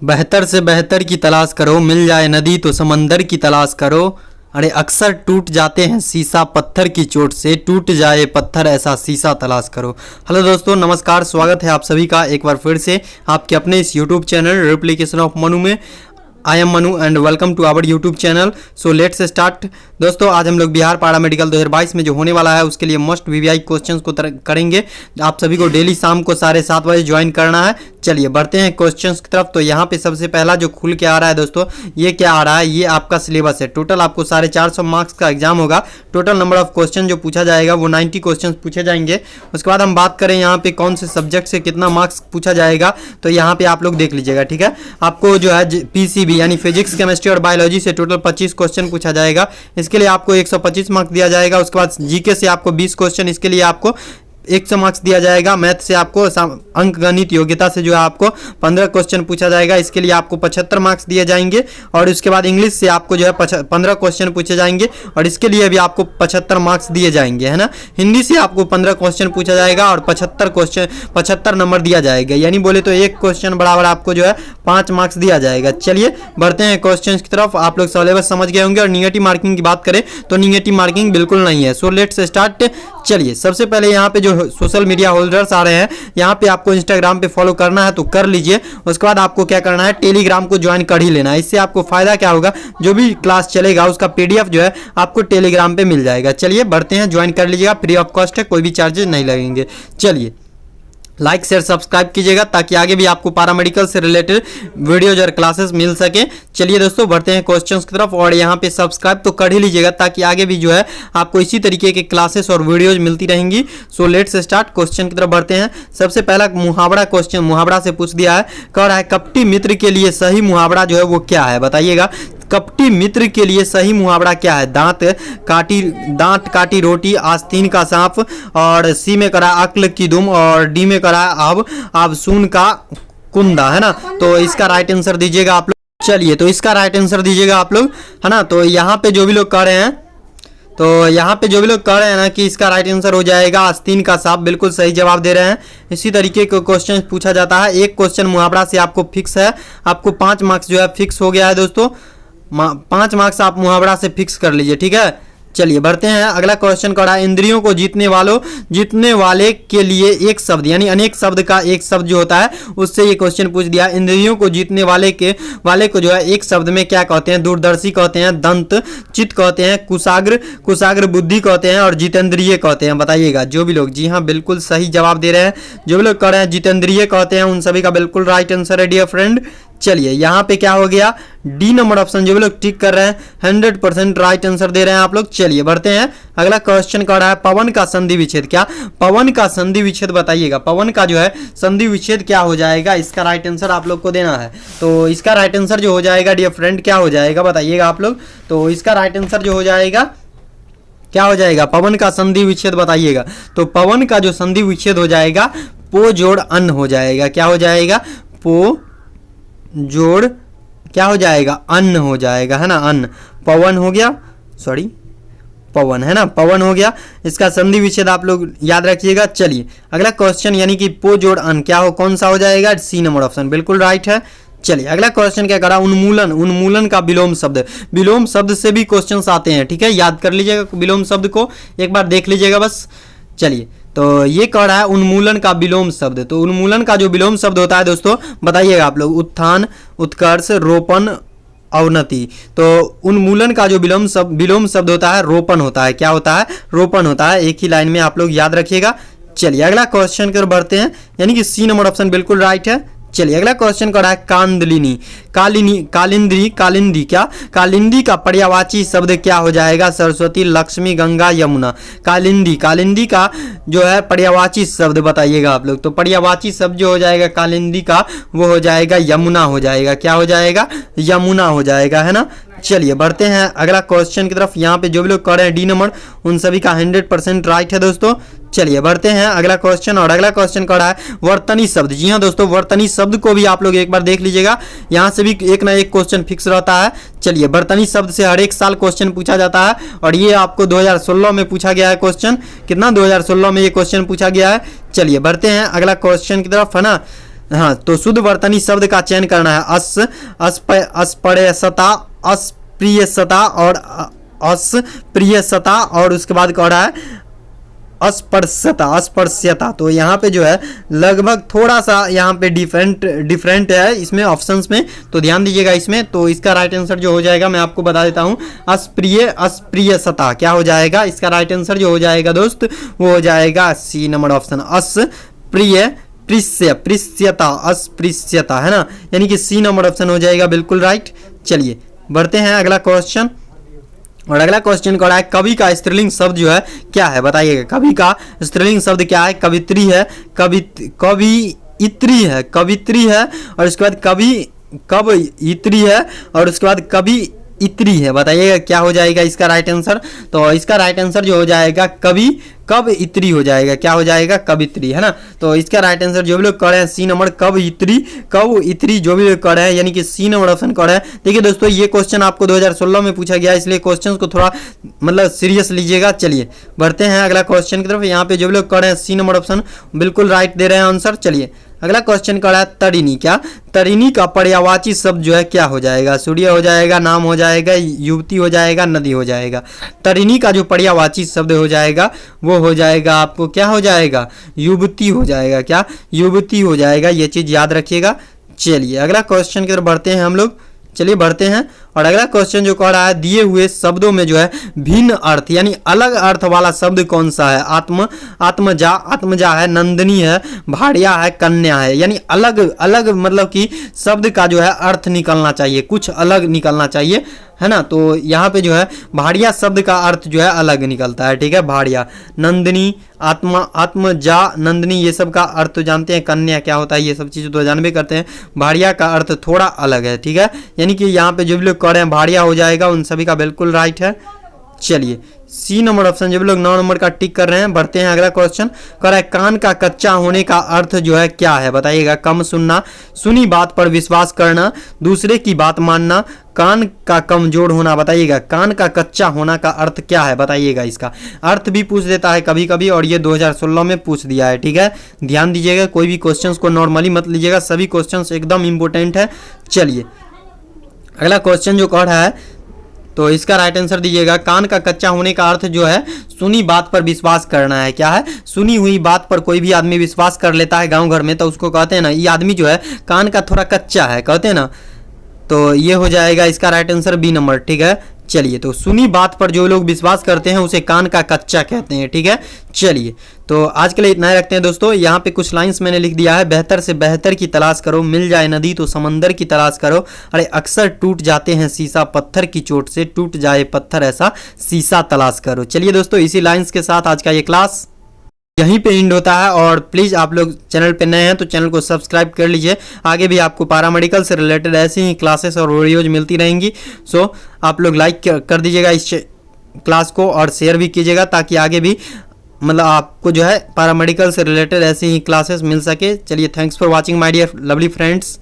बेहतर से बेहतर की तलाश करो, मिल जाए नदी तो समंदर की तलाश करो। अरे अक्सर टूट जाते हैं शीशा पत्थर की चोट से, टूट जाए पत्थर ऐसा शीशा तलाश करो। हेलो दोस्तों, नमस्कार, स्वागत है आप सभी का एक बार फिर से आपके अपने इस YouTube channel replication of Manu में। I am Manu and welcome to our YouTube channel. So let's start. दोस्तों, आज हम लोग बिहार पारा मेडिकल 2022 में जो होने वाला है उसके लिए मस्ट वीवीआई क्वेश्चंस को करेंगे। आप सभी को डेली शाम को 7:30 बजे ज्वाइन करना है। चलिए बढ़ते हैं क्वेश्चंस की तरफ। तो यहाँ पे सबसे पहला जो खुल के आ रहा है दोस्तों, ये क्या आ रहा है, ये आपका सिलेबस है। टोटल आपको 450 मार्क्स का एग्जाम होगा। टोटल नंबर ऑफ क्वेश्चन जो पूछा जाएगा वो 90 क्वेश्चन पूछे जाएंगे। उसके बाद हम बात करें यहाँ पे कौन से सब्जेक्ट से कितना मार्क्स पूछा जाएगा, तो यहाँ पे आप लोग देख लीजिएगा, ठीक है। आपको जो है पीसीबी यानी फिजिक्स, केमिस्ट्री और बायोलॉजी से टोटल 25 क्वेश्चन पूछा जाएगा। इसके लिए आपको 125 मार्क्स दिया जाएगा। उसके बाद जीके से आपको 20 क्वेश्चन, इसके लिए आपको 100 मार्क्स दिया जाएगा। मैथ से आपको अंक गणित योग्यता से जो है आपको 15 क्वेश्चन पूछा जाएगा, इसके लिए आपको 75 मार्क्स दिए जाएंगे। और उसके बाद इंग्लिश से आपको जो है 15 क्वेश्चन पूछे जाएंगे और इसके लिए भी आपको 75 मार्क्स दिए जाएंगे, है ना। हिंदी से आपको 15 क्वेश्चन पूछा जाएगा और 75 नंबर दिया जाएगा, यानी बोले तो एक क्वेश्चन बराबर आपको जो है 5 मार्क्स दिया जाएगा। चलिए बढ़ते हैं क्वेश्चन की तरफ। आप लोग सिलेबस समझ गए होंगे। और निगेटिव मार्किंग की बात करें तो निगेटिव मार्किंग बिल्कुल नहीं है। सो लेट्स स्टार्ट। चलिए सबसे पहले यहाँ पे जो सोशल मीडिया होल्डर्स आ रहे हैं, यहाँ पे आपको इंस्टाग्राम पे फॉलो करना है तो कर लीजिए। उसके बाद आपको क्या करना है, टेलीग्राम को ज्वाइन कर ही लेना है। इससे आपको फायदा क्या होगा, जो भी क्लास चलेगा उसका पीडीएफ जो है आपको टेलीग्राम पे मिल जाएगा। चलिए बढ़ते हैं, ज्वाइन कर लीजिएगा, फ्री ऑफ कॉस्ट है, कोई भी चार्जेस नहीं लगेंगे। चलिए लाइक शेयर सब्सक्राइब कीजिएगा ताकि आगे भी आपको पैरामेडिकल से रिलेटेड वीडियोज और क्लासेस मिल सके। चलिए दोस्तों बढ़ते हैं क्वेश्चंस की तरफ। और यहाँ पे सब्सक्राइब तो कर ही लीजिएगा ताकि आगे भी जो है आपको इसी तरीके के क्लासेस और वीडियोज मिलती रहेंगी। सो लेट्स स्टार्ट, क्वेश्चन की तरफ बढ़ते हैं। सबसे पहला मुहावरा क्वेश्चन मुहावरा से पूछ दिया है। कह रहा है कपटी मित्र के लिए सही मुहावरा जो है वो क्या है, बताइएगा। कपटी मित्र के लिए सही मुहावरा क्या है। दांत काटी रोटी, आस्तीन का सांप, और सी में करा अक्ल की दुम, और डी में करा अब सुन का कुंदा, है ना। तो इसका राइट आंसर दीजिएगा आप लोग। चलिए तो इसका राइट आंसर दीजिएगा आप लोग, है ना। तो यहाँ पे जो भी लोग कह रहे हैं ना कि इसका राइट आंसर हो जाएगा आस्तीन का सांप, बिल्कुल सही जवाब दे रहे हैं। इसी तरीके का क्वेश्चन पूछा जाता है। एक क्वेश्चन मुहावरा से आपको फिक्स है, आपको 5 मार्क्स जो है फिक्स हो गया है दोस्तों। 5 मार्क्स आप मुहावरा से फिक्स कर लीजिए, ठीक है। चलिए बढ़ते हैं, अगला क्वेश्चन का है इंद्रियों को जीतने वाले के लिए एक शब्द, यानी अनेक शब्द का एक शब्द जो होता है उससे ये क्वेश्चन पूछ दिया। इंद्रियों को जीतने वाले को जो है एक शब्द में क्या कहते हैं। दूरदर्शी कहते हैं, दंत चित कहते हैं, कुशाग्र बुद्धि कहते हैं, और जितेंद्रिय कहते हैं। बताइएगा जो भी लोग, जी हाँ बिल्कुल सही जवाब दे रहे हैं। जो भी लोग कह रहे हैं जितेंद्रिय कहते हैं उन सभी का बिल्कुल राइट आंसर है डियर फ्रेंड। चलिए यहाँ पे क्या हो गया, डी नंबर ऑप्शन जो भी लोग टिक कर रहे हैं 100% राइट आंसर दे रहे हैं आप लोग। चलिए बढ़ते हैं, अगला क्वेश्चन कर रहा है पवन का संधि विच्छेद क्या। पवन का संधि विच्छेद बताइएगा, पवन का जो है संधि विच्छेद क्या हो जाएगा, इसका राइट आंसर आप लोग को देना है। तो इसका राइट आंसर जो हो जाएगा डियर फ्रेंड क्या हो जाएगा, बताइएगा आप लोग। तो इसका राइट आंसर जो हो जाएगा क्या हो जाएगा, पवन का संधि विच्छेद बताइएगा। तो पवन का जो संधि विच्छेद हो जाएगा पो जोड़ अन्न हो जाएगा। क्या हो जाएगा, पो जोड़ क्या हो जाएगा, अन्न हो जाएगा, है ना। अन्न पवन हो गया, सॉरी पवन, है ना, पवन हो गया। इसका संधि विच्छेद आप लोग याद रखिएगा। चलिए अगला क्वेश्चन, यानी कि पो जोड़ अन्न क्या हो, कौन सा हो जाएगा, सी नंबर ऑप्शन बिल्कुल राइट है। चलिए अगला क्वेश्चन क्या करा, उन्मूलन का विलोम शब्द से भी क्वेश्चंस आते हैं, ठीक है। याद कर लीजिएगा विलोम शब्द को, एक बार देख लीजिएगा बस। चलिए तो ये कह रहा है उन्मूलन का विलोम शब्द। तो उन्मूलन का जो विलोम शब्द होता है दोस्तों, बताइएगा आप लोग। उत्थान, उत्कर्ष, रोपण, अवनति। तो उन्मूलन का जो विलोम शब्द होता है रोपण होता है। क्या होता है, रोपण होता है। एक ही लाइन में आप लोग याद रखिएगा। चलिए अगला क्वेश्चन की ओर बढ़ते हैं, यानी कि सी नंबर ऑप्शन बिल्कुल राइट है। चलिए अगला क्वेश्चन कर रहा है कालिंदी का पर्यायवाची शब्द क्या हो जाएगा, सरस्वती, लक्ष्मी, गंगा, यमुना। कालिंदी का जो है पर्यायवाची शब्द बताइएगा आप लोग। तो पर्यायवाची शब्द जो हो जाएगा कालिंदी का वो हो जाएगा यमुना हो जाएगा। क्या हो जाएगा, यमुना हो जाएगा, है ना। चलिए बढ़ते हैं अगला क्वेश्चन की तरफ। यहाँ पे जो भी लोग कर रहे हैं डी नंबर, उन सभी का 100% राइट है दोस्तों। चलिए बढ़ते हैं अगला क्वेश्चन। और अगला क्वेश्चन कर रहा है वर्तनी शब्द। जी हाँ दोस्तों, वर्तनी शब्द को भी आप लोग एक बार देख लीजिएगा, यहाँ से भी एक ना एक क्वेश्चन फिक्स रहता है। चलिए वर्तनी शब्द से हर एक साल क्वेश्चन पूछा जाता है और ये आपको 2016 में पूछा गया है क्वेश्चन। कितना, 2016 में ये क्वेश्चन पूछा गया है। चलिए बढ़ते हैं अगला क्वेश्चन की तरफ, है ना। हाँ, तो शुद्ध वर्तनी शब्द का चयन करना है। अस्पृश्यता, अस्प्रियता और अस्प्रियता, और उसके बाद कह रहा है अस्पृश्यता। तो यहाँ पे जो है लगभग थोड़ा सा यहाँ पे डिफरेंट है इसमें ऑप्शंस में, तो ध्यान दीजिएगा इसमें। तो इसका राइट आंसर जो हो जाएगा मैं आपको बता देता हूँ, अस्प्रियता क्या हो जाएगा। इसका राइट आंसर जो हो जाएगा दोस्त वो हो जाएगा सी नंबर ऑप्शन, अस्पृश्यता, अस्पृश्यता है ना, यानी कि सी नंबर ऑप्शन हो जाएगा बिल्कुल राइट। चलिए बढ़ते हैं अगला क्वेश्चन, और अगला क्वेश्चन कह रहा है कवि का स्त्रीलिंग शब्द जो है क्या है, बताइएगा। कवि का स्त्रीलिंग शब्द क्या है? कवित्री है, कवियत्री है, कवित्री है, और उसके बाद कवियत्री है, और उसके बाद कवियत्री है। बताइएगा क्या हो जाएगा इसका राइट आंसर। तो इसका राइट आंसर जो हो जाएगा कवियत्री हो जाएगा। क्या हो जाएगा? कवियत्री है ना। तो इसका राइट आंसर जो भी लोग कर रहे हैं सी नंबर कवियत्री जो भी लोग कर रहे हैं, यानी कि सी नंबर ऑप्शन कर रहे हैं। देखिए दोस्तों ये क्वेश्चन आपको 2016 में पूछा गया, इसलिए क्वेश्चन को थोड़ा मतलब सीरियस लीजिएगा। चलिए बढ़ते हैं अगला क्वेश्चन की तरफ। यहाँ पे जो भी लोग कर रहे हैं सी नंबर ऑप्शन बिल्कुल राइट दे रहे हैं आंसर। चलिए अगला क्वेश्चन कर रहा है तरिणी। क्या तरिणी का पर्यायवाची शब्द जो है क्या हो जाएगा? सूर्य हो जाएगा, नाम हो जाएगा, युवती हो जाएगा, नदी हो जाएगा। तरिणी का जो पर्यायवाची शब्द हो जाएगा वो हो जाएगा आपको क्या हो जाएगा? युवती हो जाएगा। क्या? युवती हो जाएगा, ये चीज याद रखिएगा। चलिए अगला क्वेश्चन की तरफ बढ़ते हैं हम लोग। चलिए बढ़ते हैं, और अगला क्वेश्चन जो कह रहा है दिए हुए शब्दों में जो है भिन्न अर्थ यानी अलग अर्थ वाला शब्द कौन सा है? आत्मजा है, नंदिनी है, भाड़िया है, कन्या है। यानी अलग अलग मतलब कि शब्द का जो है अर्थ निकलना चाहिए, कुछ अलग निकलना चाहिए, है ना। तो यहाँ पे जो है भाड़िया शब्द का अर्थ जो है अलग निकलता है, ठीक है। भाड़िया, नंदिनी, आत्मजा, नंदिनी, ये सब का अर्थ तो जानते हैं। कन्या क्या होता है ये सब चीज़ तो जानबे करते हैं। भाड़िया का अर्थ थोड़ा अलग है, ठीक है। यानी कि यहाँ पे जो भी लोग कह रहे हैं भाड़िया हो जाएगा, उन सभी का बिल्कुल राइट है। चलिए सी नंबर ऑप्शन जो भी लोग 9 नंबर का टिक कर रहे हैं। बढ़ते हैं अगला क्वेश्चन कह रहा है कान का कच्चा होने का अर्थ जो है क्या है? बताइएगा। कम सुनना, सुनी बात पर विश्वास करना, दूसरे की बात मानना, कान का कमजोर होना। बताइएगा कान का कच्चा होना का अर्थ क्या है? बताइएगा। इसका अर्थ भी पूछ देता है कभी कभी, और ये 2016 में पूछ दिया है, ठीक है। ध्यान दीजिएगा, कोई भी क्वेश्चन को नॉर्मली मत लीजिएगा, सभी क्वेश्चन एकदम इंपॉर्टेंट है। चलिए अगला क्वेश्चन जो कह रहा है तो इसका राइट आंसर दीजिएगा। कान का कच्चा होने का अर्थ जो है सुनी बात पर विश्वास करना है। क्या है? सुनी हुई बात पर कोई भी आदमी विश्वास कर लेता है गांव घर में, तो उसको कहते हैं ना ये आदमी जो है कान का थोड़ा कच्चा है, कहते हैं ना। तो ये हो जाएगा इसका राइट आंसर बी नंबर, ठीक है। चलिए तो सुनी बात पर जो लोग विश्वास करते हैं उसे कान का कच्चा कहते हैं, ठीक है। चलिए तो आज के लिए इतना ही रखते हैं दोस्तों। यहाँ पे कुछ लाइंस मैंने लिख दिया है। बेहतर से बेहतर की तलाश करो, मिल जाए नदी तो समंदर की तलाश करो, अरे अक्सर टूट जाते हैं शीशा पत्थर की चोट से, टूट जाए पत्थर ऐसा शीशा तलाश करो। चलिए दोस्तों इसी लाइंस के साथ आज का ये क्लास यहीं पे एंड होता है। और प्लीज़ आप लोग चैनल पे नए हैं तो चैनल को सब्सक्राइब कर लीजिए, आगे भी आपको पैरामेडिकल से रिलेटेड ऐसी ही क्लासेस और वीडियोज मिलती रहेंगी। सो आप लोग लाइक कर दीजिएगा इस क्लास को, और शेयर भी कीजिएगा, ताकि आगे भी मतलब आपको जो है पैरामेडिकल से रिलेटेड ऐसी ही क्लासेस मिल सके। चलिए thanks for watching my dear lovely friends.